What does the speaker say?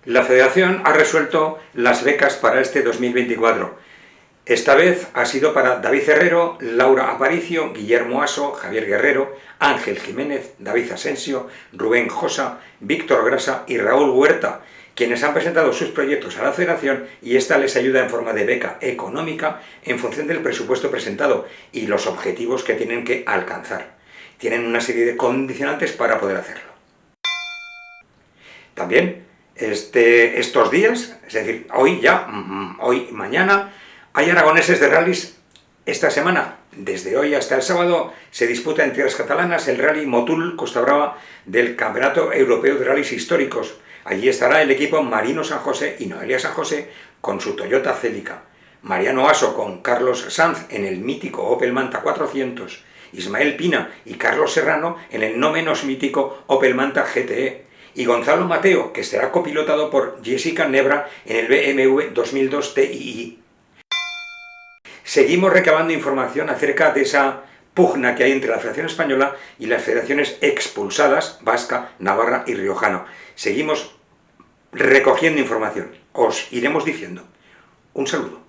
La Federación ha resuelto las becas para este 2024. Esta vez ha sido para David Herrero, Laura Aparicio, Guillermo Aso, Javier Guerrero, Ángel Jiménez, David Asensio, Rubén Josa, Víctor Grasa y Raúl Huerta, quienes han presentado sus proyectos a la Federación y esta les ayuda en forma de beca económica en función del presupuesto presentado y los objetivos que tienen que alcanzar. Tienen una serie de condicionantes para poder hacerlo. También estos días, es decir, hoy y mañana, hay aragoneses de rallies. Esta semana, desde hoy hasta el sábado, se disputa en tierras catalanas el rally Motul Costa Brava del Campeonato Europeo de Rallys Históricos. Allí estará el equipo Marino San José y Noelia San José con su Toyota Celica, Mariano Aso con Carlos Sanz en el mítico Opel Manta 400, Ismael Pina y Carlos Serrano en el no menos mítico Opel Manta GTE, y Gonzalo Mateo, que será copilotado por Jessica Nebra en el BMW 2002 Tii. Seguimos recabando información acerca de esa pugna que hay entre la Federación Española y las federaciones expulsadas, vasca, navarra y riojana. Seguimos recogiendo información. Os iremos diciendo. Un saludo.